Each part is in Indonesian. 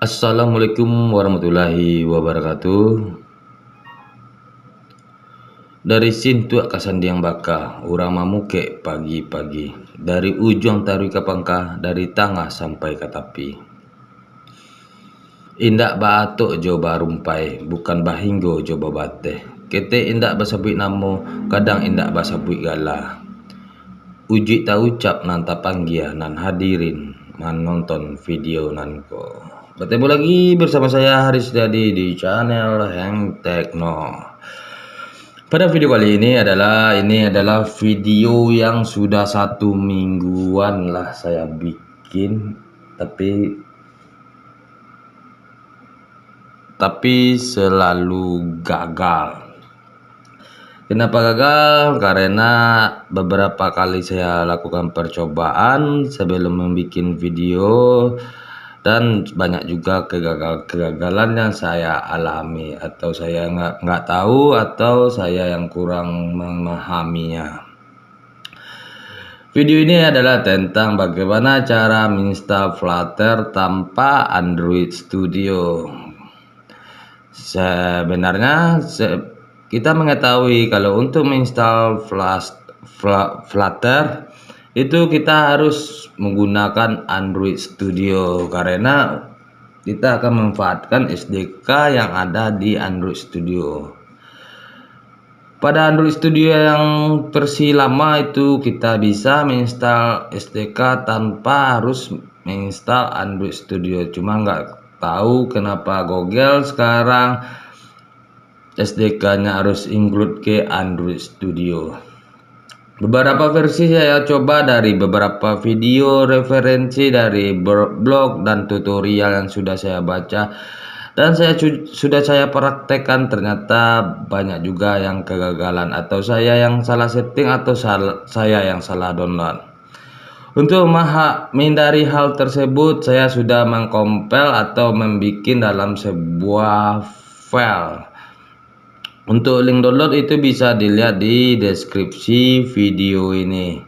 Assalamualaikum warahmatullahi wabarakatuh. Dari sintuak kasandiang baka, urang mamuke pagi-pagi. Dari ujung tarui kapangka, dari tangah sampai ke tapi. Indak baatuk jo barumpai, bukan bahinggo jo babate. Kete indak basabuik namo, kadang indak basabuik gala. Uji tak ucap nan tapanggia nan hadirin menonton video nanko. Bertemu lagi bersama saya Haris Dadi di channel Hang Tekno. Pada video kali ini adalah video yang sudah 1 mingguan lah saya bikin, tapi selalu gagal. Kenapa gagal? Karena beberapa kali saya lakukan percobaan sebelum membuat video, dan banyak juga kegagalan yang saya alami, atau saya nggak tahu, atau saya yang kurang memahaminya. Video ini adalah tentang bagaimana cara menginstal Flutter tanpa Android Studio. Sebenarnya kita mengetahui kalau untuk menginstal Flutter itu kita harus menggunakan Android Studio, karena kita akan memanfaatkan SDK yang ada di Android Studio. Pada Android Studio yang versi lama itu kita bisa menginstal SDK tanpa harus menginstal Android Studio. Cuma nggak tahu kenapa Google sekarang SDK-nya harus include ke Android Studio. Beberapa versi saya coba dari beberapa video referensi dari blog dan tutorial yang sudah saya baca, dan sudah saya praktekkan. Ternyata banyak juga yang kegagalan, atau saya yang salah setting, atau saya yang salah download. Untuk menghindari hal tersebut, saya sudah mengkompil atau membuat dalam sebuah file. Untuk link download itu bisa dilihat di deskripsi video ini.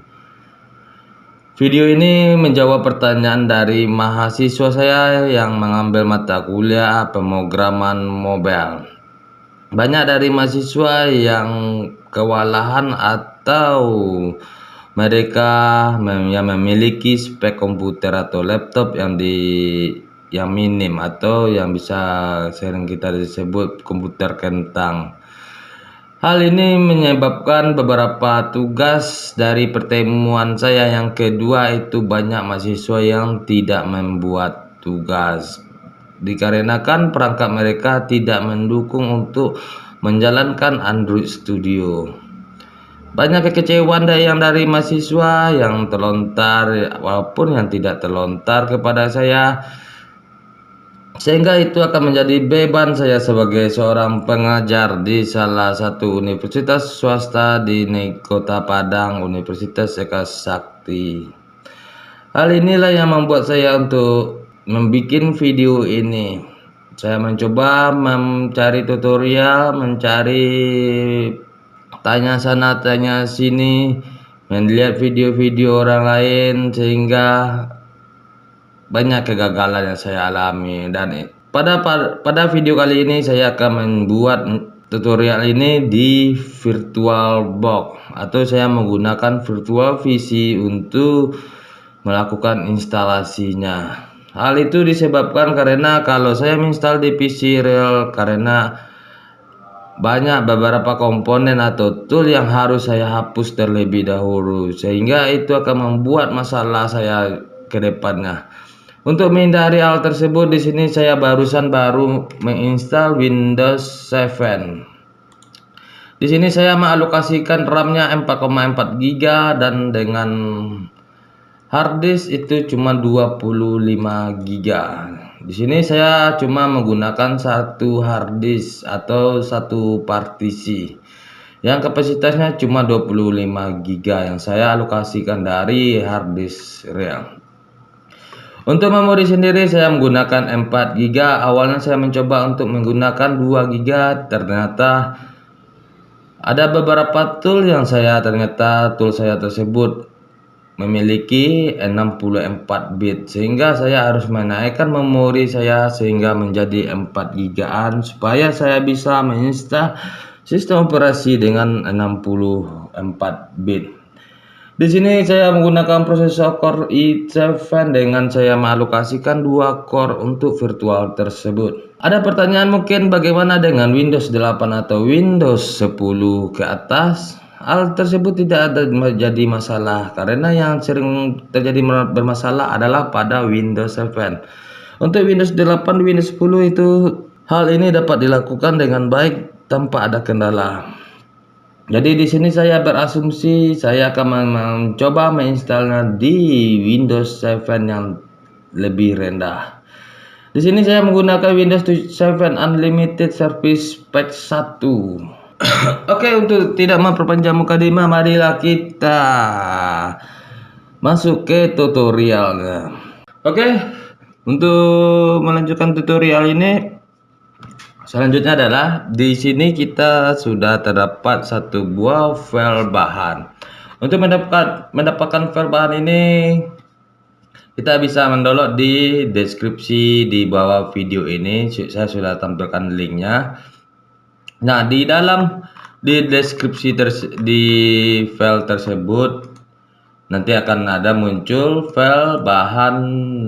Video ini menjawab pertanyaan dari mahasiswa saya yang mengambil mata kuliah pemrograman mobile. Banyak dari mahasiswa yang kewalahan atau mereka yang memiliki spek komputer atau laptop yang minim, atau yang bisa sering kita disebut komputer kentang. Hal ini menyebabkan beberapa tugas dari pertemuan saya yang kedua itu banyak mahasiswa yang tidak membuat tugas, dikarenakan perangkat mereka tidak mendukung untuk menjalankan Android Studio. Banyak kekecewaan dari mahasiswa yang terlontar walaupun yang tidak terlontar kepada saya, sehingga itu akan menjadi beban saya sebagai seorang pengajar di salah satu universitas swasta di Kota Padang, Universitas Eka Sakti. Hal inilah yang membuat saya untuk membuat video ini. Saya mencoba mencari tutorial, mencari tanya sana tanya sini, melihat video-video orang lain, sehingga banyak kegagalan yang saya alami. Dan pada video kali ini saya akan membuat tutorial ini di VirtualBox, atau saya menggunakan Virtual PC untuk melakukan instalasinya. Hal itu disebabkan karena kalau saya menginstal di PC real, karena banyak beberapa komponen atau tool yang harus saya hapus terlebih dahulu, sehingga itu akan membuat masalah saya ke depannya. Untuk menghindari hal tersebut, di sini saya baru menginstal Windows 7. Di sini saya mengalokasikan RAM-nya 4,4 GB dan dengan hard disk itu cuma 25 GB. Di sini saya cuma menggunakan satu hard disk atau satu partisi yang kapasitasnya cuma 25 GB yang saya alokasikan dari hard disk real. Untuk memori sendiri saya menggunakan 4 GB. Awalnya saya mencoba untuk menggunakan 2 GB. Ternyata ada beberapa tool yang ternyata tool saya tersebut memiliki 64 bit, sehingga saya harus menaikkan memori saya sehingga menjadi 4 gigaan supaya saya bisa menginstal sistem operasi dengan 64 bit. Di sini saya menggunakan prosesor Core i7 dengan saya mengalokasikan 2 core untuk virtual tersebut. Ada pertanyaan mungkin, bagaimana dengan Windows 8 atau Windows 10 ke atas? Hal tersebut tidak ada jadi masalah karena yang sering terjadi bermasalah adalah pada Windows 7. Untuk Windows 8, Windows 10 itu hal ini dapat dilakukan dengan baik tanpa ada kendala. Jadi di sini saya berasumsi saya akan mencoba menginstalnya di Windows 7 yang lebih rendah. Di sini saya menggunakan Windows 7 Unlimited Service Pack 1. Oke, untuk tidak memperpanjang mukadimah, marilah kita masuk ke tutorialnya. Oke, untuk melanjutkan tutorial ini, selanjutnya adalah di sini kita sudah terdapat satu buah file bahan. Untuk mendapatkan file bahan ini, kita bisa mendownload di deskripsi di bawah video ini. Saya sudah tampilkan linknya. Nah, di deskripsi di file tersebut nanti akan ada muncul file bahan.zip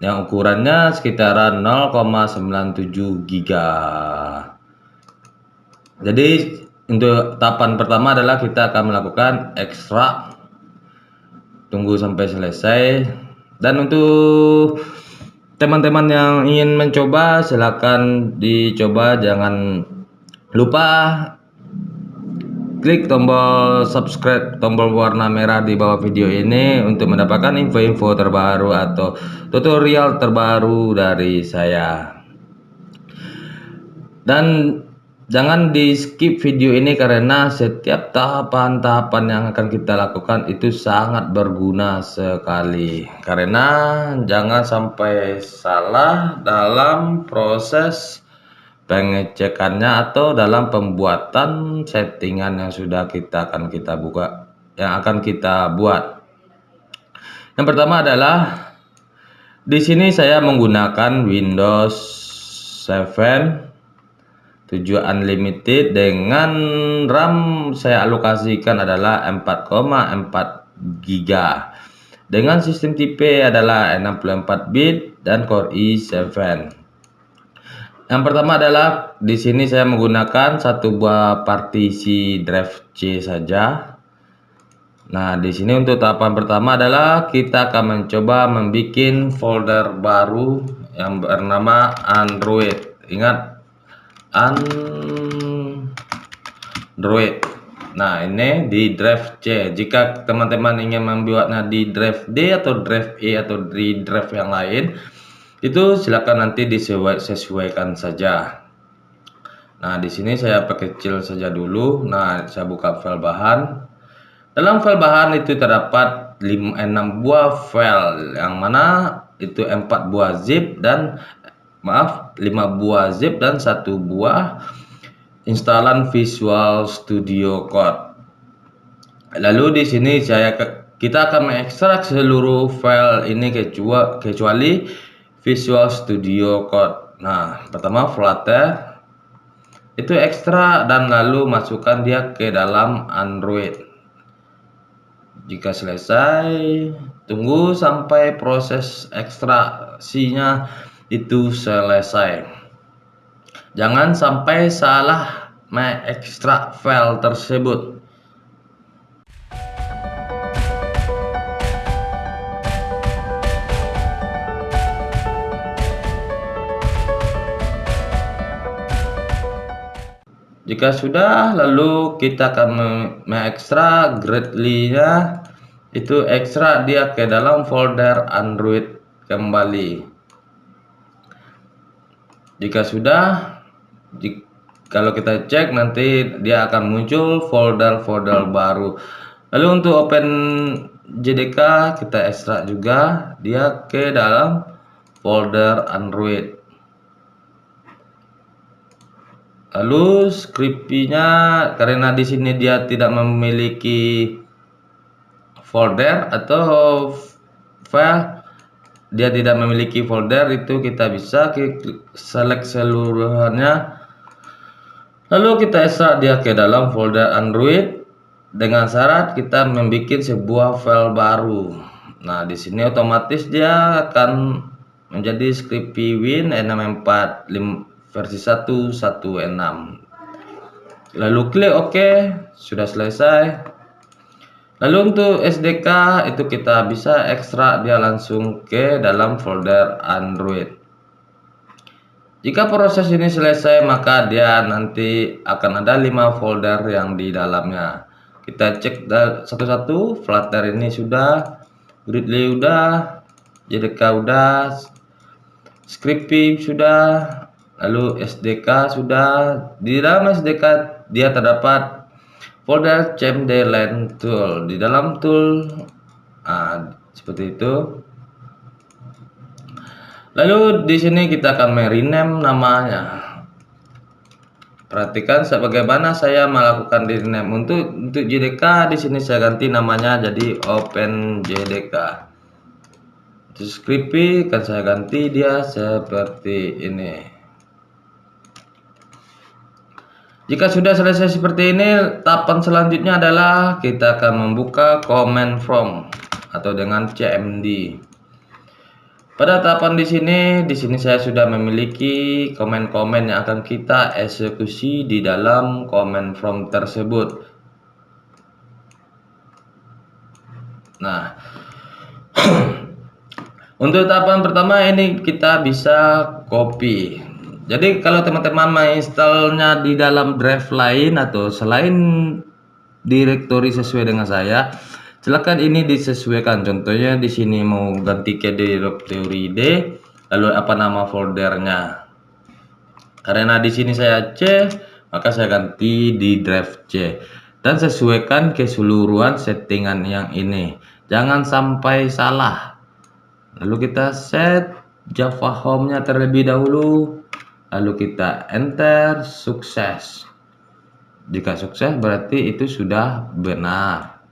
yang ukurannya sekitaran 0,97 giga. Jadi untuk tahapan pertama adalah kita akan melakukan ekstrak, tunggu sampai selesai. Dan untuk teman-teman yang ingin mencoba, silakan dicoba, jangan lupa klik tombol subscribe, tombol warna merah di bawah video ini untuk mendapatkan info-info terbaru atau tutorial terbaru dari saya. Dan jangan di skip video ini karena setiap tahapan-tahapan yang akan kita lakukan itu sangat berguna sekali. Karena jangan sampai salah dalam proses pengecekannya atau dalam pembuatan settingan yang akan kita buat. Yang pertama adalah di sini saya menggunakan Windows 7 Unlimited dengan RAM saya alokasikan adalah 4,4 GB dengan sistem tipe adalah 64 bit dan Core i7. Yang pertama adalah di sini saya menggunakan satu buah partisi drive C saja. Nah, di sini untuk tahapan pertama adalah kita akan mencoba membuat folder baru yang bernama Android. Ingat, Android. Nah, ini di drive C. Jika teman-teman ingin membuatnya di drive D atau drive E atau di drive yang lain, itu silakan nanti disesuaikan saja. Nah, di sini saya perkecil saja dulu. Nah, saya buka file bahan. Dalam file bahan itu terdapat 6 buah file, yang mana itu 4 buah zip dan 5 buah zip dan 1 buah instalan Visual Studio Code. Lalu di sini kita akan mengekstrak seluruh file ini kecuali Visual Studio Code. Nah, pertama Flutter itu ekstrak dan lalu masukkan dia ke dalam Android. Jika selesai, tunggu sampai proses ekstraksinya itu selesai. Jangan sampai salah mengekstrak file tersebut. Jika sudah, lalu kita akan mengekstrak greatly-nya, itu ekstrak dia ke dalam folder Android kembali. Jika sudah, kalau kita cek nanti dia akan muncul folder-folder baru. Lalu untuk open JDK kita ekstrak juga dia ke dalam folder Android. Lalu script-nya karena di sini dia tidak memiliki folder atau file dia tidak memiliki folder, itu kita bisa klik select seluruhannya, lalu kita ekstrak dia ke dalam folder Android dengan syarat kita membuat sebuah file baru. Nah, di sini otomatis dia akan menjadi Scrippy Win E64 versi 1.1.6. Lalu klik OK, sudah selesai. Lalu untuk SDK itu kita bisa ekstrak dia langsung ke dalam folder Android. Jika proses ini selesai, maka dia nanti akan ada 5 folder yang di dalamnya. Kita cek satu-satu. Flutter ini sudah, Gridley udah, JDK udah, Scrippy sudah, lalu SDK sudah. Di dalam SDK dia terdapat folder CMD tool. Di dalam tool seperti itu. Lalu di sini kita akan rename namanya. Perhatikan bagaimana saya melakukan rename. Untuk JDK di sini saya ganti namanya jadi OpenJDK. Untuk Scrippy kan saya ganti dia seperti ini. Jika sudah selesai seperti ini, tahapan selanjutnya adalah kita akan membuka command from atau dengan CMD. Pada tahapan di sini saya sudah memiliki komen-komen yang akan kita eksekusi di dalam command from tersebut. Nah, untuk tahapan pertama ini kita bisa copy. Jadi kalau teman-teman menginstalnya di dalam drive lain atau selain directory sesuai dengan saya, silakan ini disesuaikan. Contohnya di sini mau ganti ke directory D, lalu apa nama foldernya. Karena di sini saya C, maka saya ganti di drive C dan sesuaikan keseluruhan settingan yang ini. Jangan sampai salah. Lalu kita set Java Home-nya terlebih dahulu. Lalu kita enter, sukses. Jika sukses berarti itu sudah benar.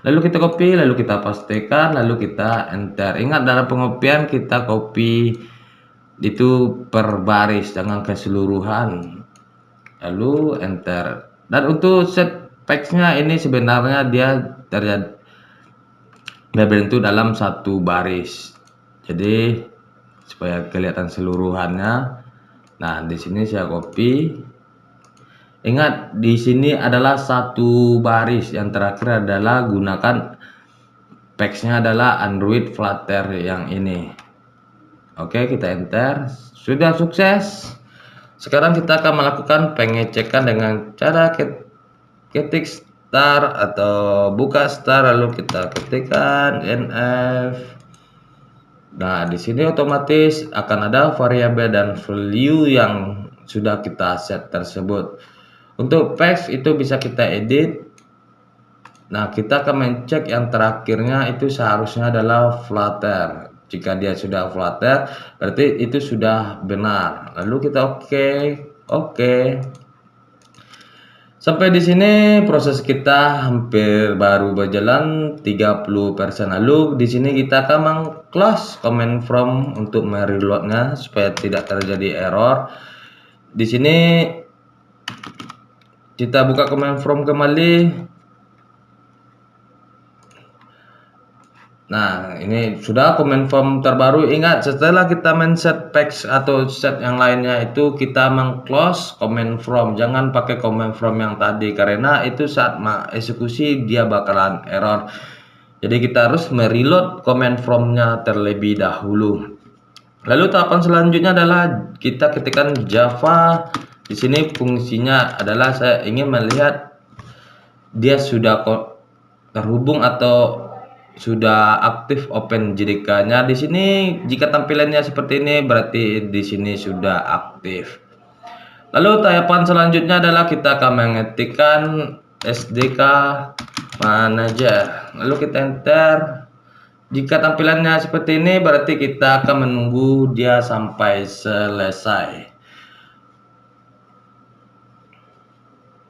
Lalu kita copy, lalu kita pastekan, lalu kita enter. Ingat dalam pengopian kita copy itu per baris, jangan keseluruhan. Lalu enter. Dan untuk set text-nya ini sebenarnya dia berbentuk dalam satu baris. Jadi supaya kelihatan seluruhannya. Nah, di sini saya copy. Ingat, di sini adalah satu baris. Yang terakhir adalah gunakan text-nya adalah Android Flutter yang ini. Oke, kita enter. Sudah sukses. Sekarang kita akan melakukan pengecekan dengan cara ketik start atau buka start, lalu kita ketikkan NF. Nah, di sini otomatis akan ada variabel dan value yang sudah kita set tersebut. Untuk text itu bisa kita edit. Nah, kita akan mencek yang terakhirnya itu seharusnya adalah Flutter. Jika dia sudah Flutter, berarti itu sudah benar. Lalu kita oke. Sampai di sini proses kita hampir baru berjalan 30%. Lalu di sini kita akan meng-close command from untuk mereloadnya supaya tidak terjadi error. Di sini kita buka command from kembali. Nah, ini sudah command from terbaru. Ingat, setelah kita men-set text atau set yang lainnya itu kita meng-close command from. Jangan pakai command from yang tadi karena itu saat eksekusi dia bakalan error. Jadi kita harus mereload command from-nya terlebih dahulu. Lalu tahapan selanjutnya adalah kita ketikkan Java. Di sini fungsinya adalah saya ingin melihat dia sudah terhubung atau sudah aktif OpenJDK-nya. Di sini jika tampilannya seperti ini berarti di sini sudah aktif. Lalu tahapan selanjutnya adalah kita akan mengetikkan SDK Manager. Lalu kita enter. Jika tampilannya seperti ini berarti kita akan menunggu dia sampai selesai.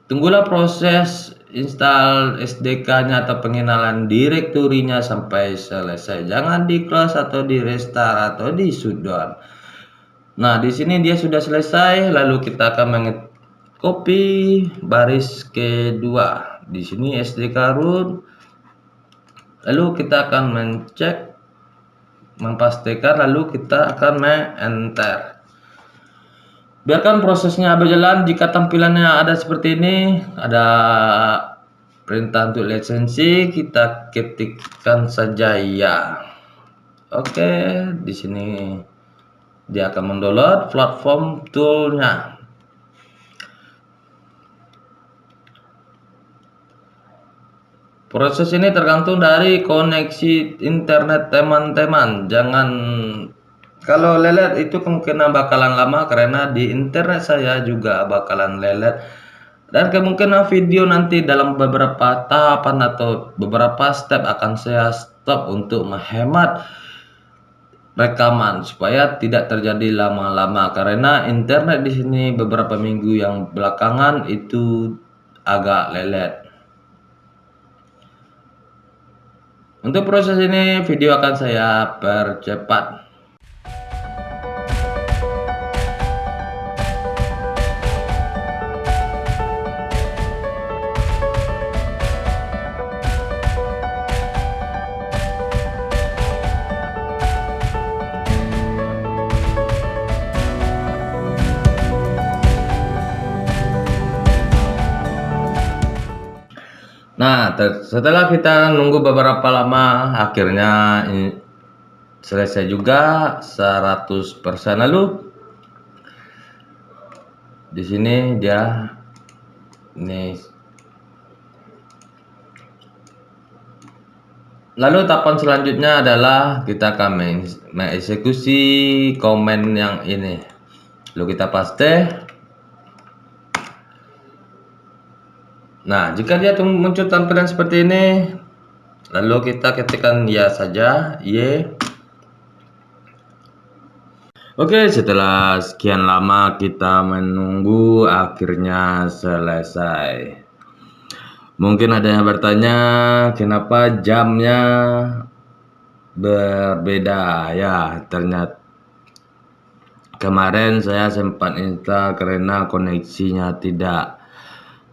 Tunggulah proses install SDK-nya atau pengenalan direktorinya sampai selesai. Jangan di close atau di restart atau di shutdown. Nah, di sini dia sudah selesai, lalu kita akan copy baris kedua. Di sini SDK root. Lalu kita akan mencek, memastikan, lalu kita akan enter. Biarkan prosesnya berjalan. Jika tampilannya ada seperti ini, ada perintah untuk lisensi, kita ketikkan saja ya. Oke, di sini dia akan mendownload platform toolnya. Proses ini tergantung dari koneksi internet teman-teman. Jangan, kalau lelet itu kemungkinan bakalan lama karena di internet saya juga bakalan lelet. Dan kemungkinan video nanti dalam beberapa tahapan atau beberapa step akan saya stop untuk menghemat rekaman supaya tidak terjadi lama-lama karena internet di sini beberapa minggu yang belakangan itu agak lelet. Untuk proses ini video akan saya percepat. Nah, setelah kita nunggu beberapa lama, akhirnya selesai juga 100%. Lalu di sini dia ini. Lalu tahapan selanjutnya adalah kita akan mengeksekusi komen yang ini. Lalu kita paste. Nah, jika dia muncul tampilan seperti ini, lalu kita ketikkan ya saja, Y. Oke, setelah sekian lama kita menunggu, akhirnya selesai. Mungkin ada yang bertanya, kenapa jamnya berbeda? Ya, ternyata kemarin saya sempat install karena koneksinya tidak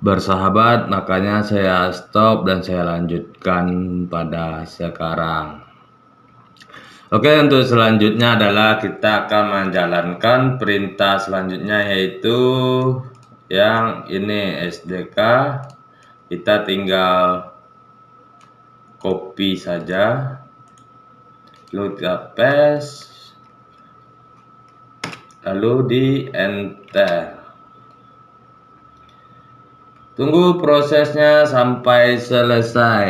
bersahabat, makanya saya stop dan saya lanjutkan pada sekarang. Oke, untuk selanjutnya adalah kita akan menjalankan perintah selanjutnya, yaitu yang ini SDK. Kita tinggal copy saja, lalu kita paste, lalu di enter. Tunggu prosesnya sampai selesai.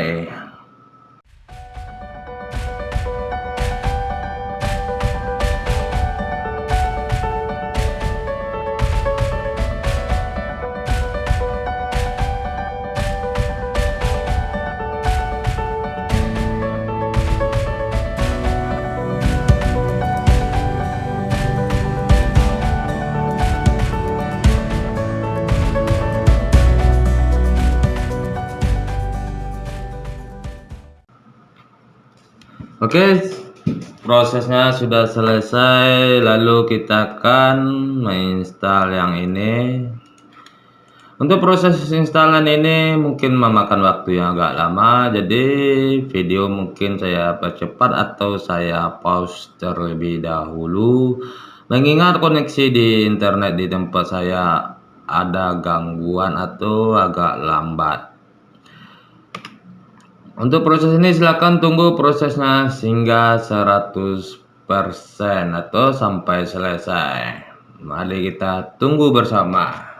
Oke, prosesnya sudah selesai, lalu kita akan menginstal yang ini. Untuk proses installan ini mungkin memakan waktu yang agak lama, jadi video mungkin saya percepat atau saya pause terlebih dahulu, mengingat koneksi di internet di tempat saya ada gangguan atau agak lambat. Untuk proses ini silakan tunggu prosesnya hingga 100% atau sampai selesai. Mari kita tunggu bersama.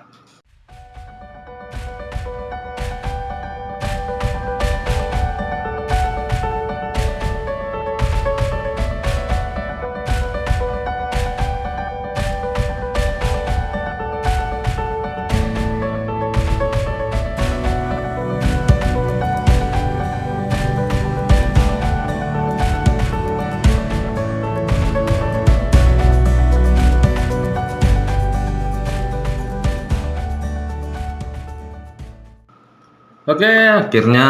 Oke, akhirnya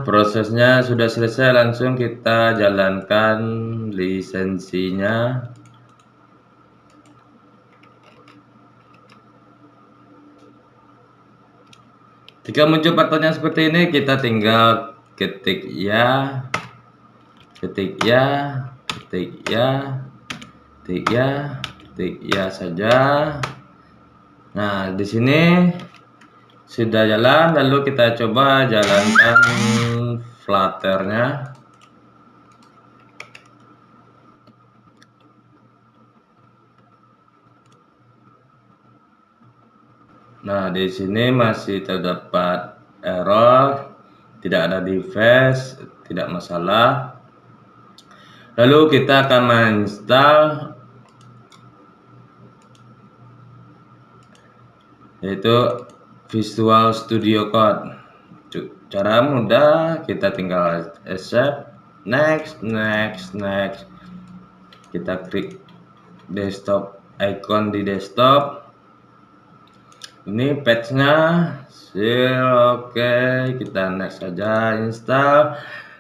prosesnya sudah selesai. Langsung kita jalankan lisensinya. Jika muncul pertanyaan seperti ini, kita tinggal ketik ya, ketik ya, ketik ya, ketik ya, ketik ya saja. Nah, di sini sudah jalan, lalu kita coba jalankan Flutter-nya. Nah, di sini masih terdapat error, tidak ada device, tidak masalah. Lalu kita akan menginstal yaitu Visual Studio Code. Cara mudah, kita tinggal accept, next, next, next. Kita klik desktop, icon di desktop. Ini patch-nya, oke, kita next saja, install.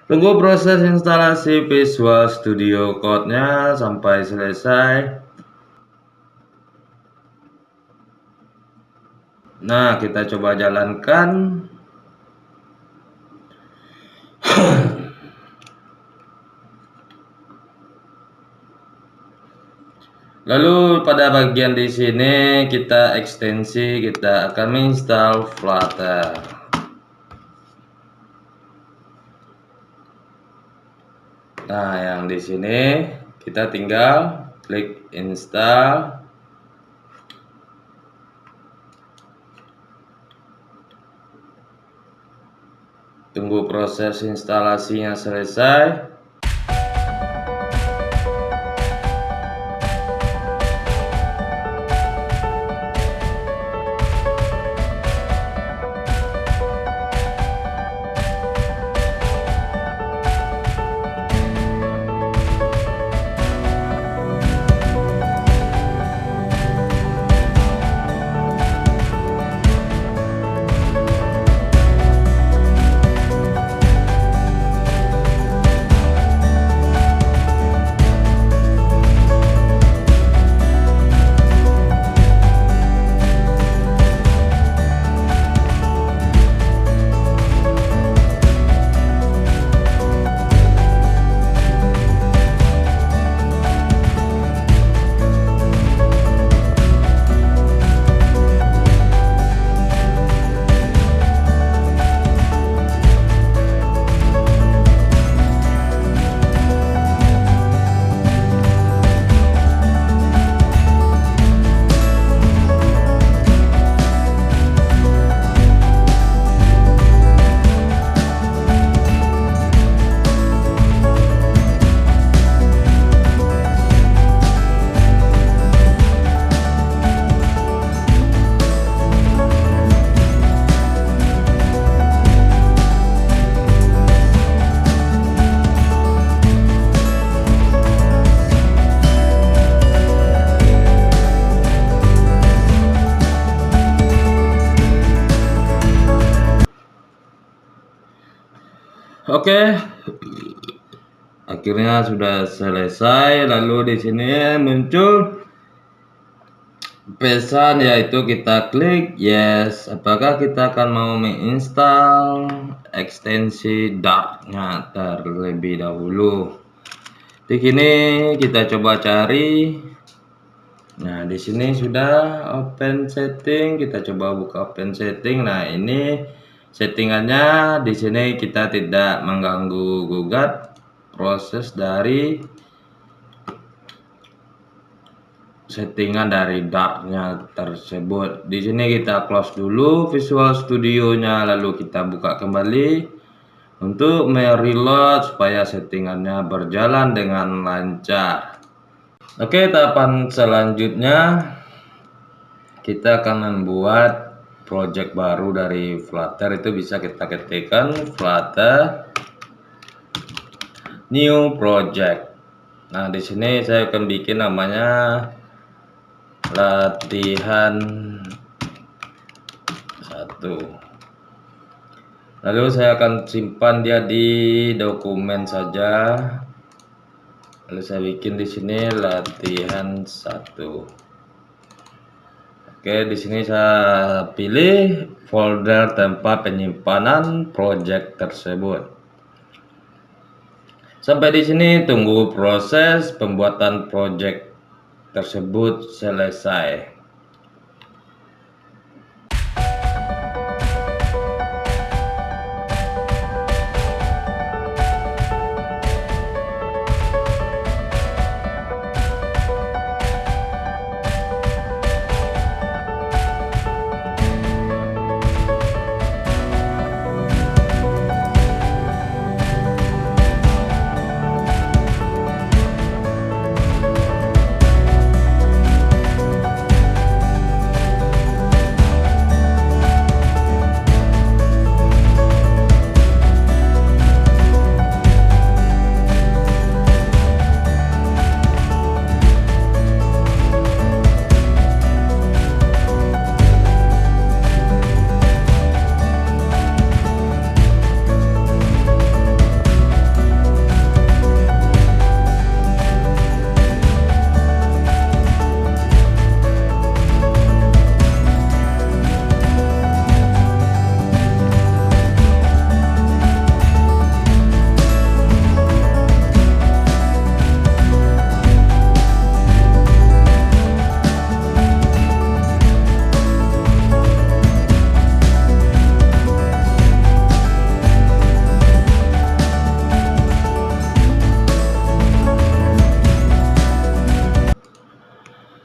Tunggu proses instalasi Visual Studio Code-nya sampai selesai. Nah, kita coba jalankan. Lalu pada bagian di sini kita ekstensi, kita akan menginstal Flutter. Nah, yang di sini kita tinggal klik install. Tunggu proses instalasinya selesai. Oke, akhirnya sudah selesai. Lalu di sini muncul pesan yaitu kita klik yes. Apakah kita akan mau menginstal ekstensi Dart-nya terlebih dahulu? Di sini kita coba cari. Nah, di sini sudah open setting. Kita coba buka open setting. Nah, ini settingannya. Di sini kita tidak mengganggu gugat proses dari settingan dari Dart-nya tersebut. Di sini kita close dulu Visual Studio-nya, lalu kita buka kembali untuk mereload supaya settingannya berjalan dengan lancar. Oke, tahapan selanjutnya kita akan membuat project baru dari Flutter. Itu bisa kita ketikkan Flutter new project. Nah, di sini saya akan bikin namanya latihan 1. Lalu saya akan simpan dia di dokumen saja. Lalu saya bikin di sini latihan 1. Oke, di sini saya pilih folder tempat penyimpanan project tersebut. Sampai di sini tunggu proses pembuatan project tersebut selesai.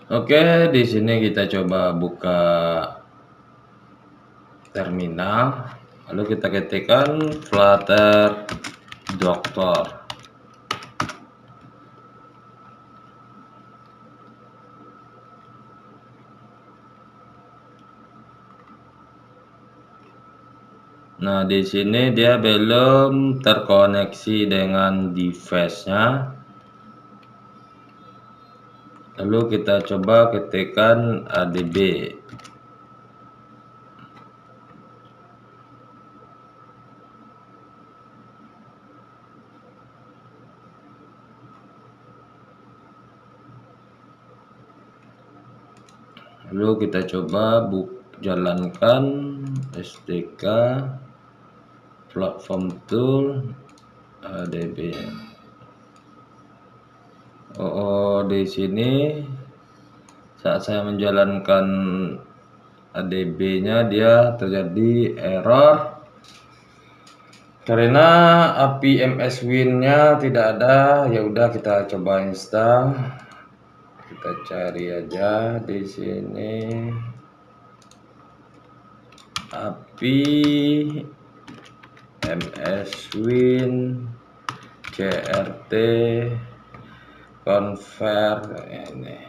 Oke, di sini kita coba buka terminal, lalu kita ketikkan Flutter Doctor. Nah, di sini dia belum terkoneksi dengan device-nya. Lalu kita coba ketikkan ADB. Lalu kita coba jalankan SDK platform tool ADB. Di sini saat saya menjalankan ADB-nya dia terjadi error karena API MS Win-nya tidak ada. Ya udah, kita coba install. Kita cari aja di sini API MS Win CRT convert ini.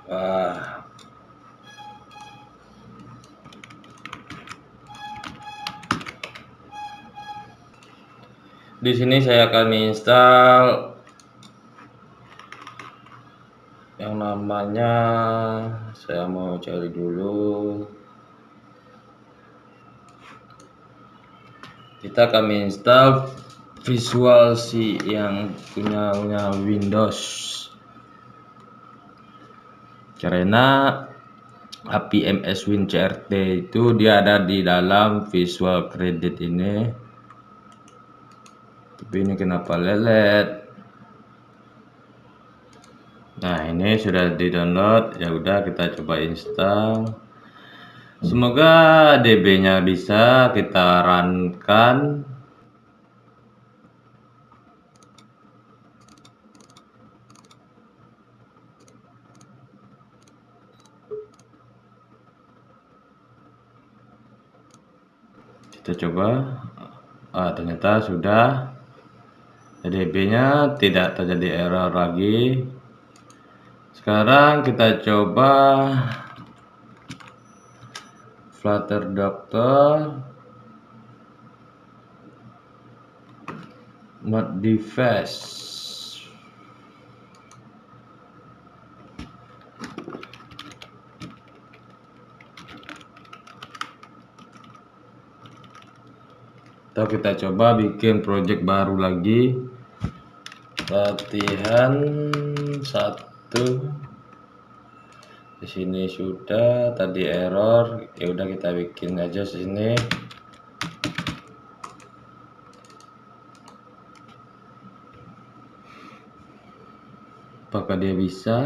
Wah, di sini saya akan install yang namanya, saya mau cari dulu. Kita akan install Visual C yang punya Windows. Karena API MS Win CRT itu dia ada di dalam Visual Credit ini. Tapi ini kenapa lelet? Nah, ini sudah di-download. Ya udah, kita coba install. Semoga DB-nya bisa kita runkan. Kita coba. Ternyata sudah. DB-nya tidak terjadi error lagi. Sekarang kita coba Flutter Doctor mod device. Atau kita coba bikin project baru lagi. Latihan 1. Di sini sudah, tadi error. Ya udah kita bikin aja sini. Apakah dia bisa?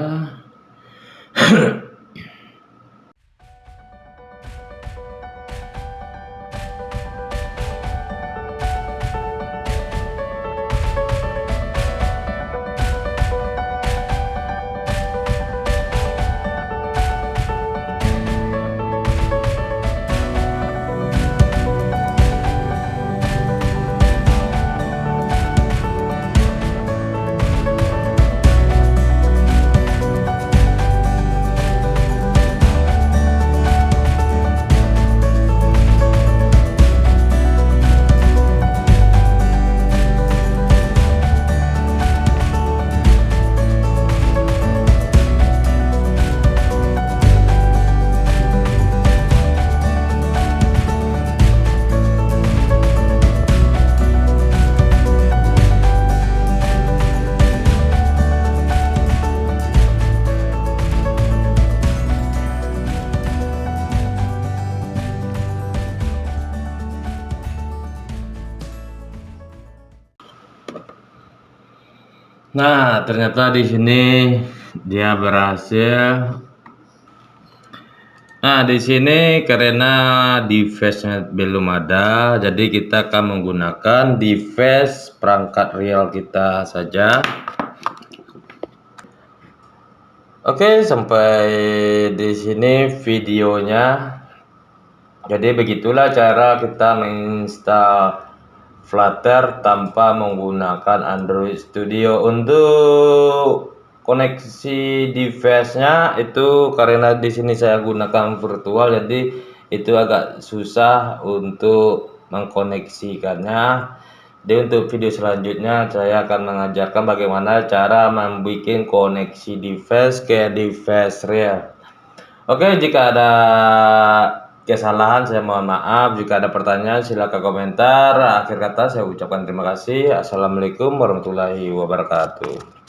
Nah, ternyata di sini dia berhasil. Nah, di sini karena device-nya belum ada, jadi kita akan menggunakan device perangkat real kita saja. Oke, sampai di sini videonya. Jadi begitulah cara kita menginstal Flutter tanpa menggunakan Android Studio. Untuk koneksi device-nya itu karena di sini saya gunakan virtual, jadi itu agak susah untuk mengkoneksikannya. Jadi untuk video selanjutnya saya akan mengajarkan bagaimana cara membuat koneksi device ke device real. Oke, jika ada kesalahan saya mohon maaf. Jika ada pertanyaan silakan komentar. Akhir kata saya ucapkan terima kasih. Assalamualaikum warahmatullahi wabarakatuh.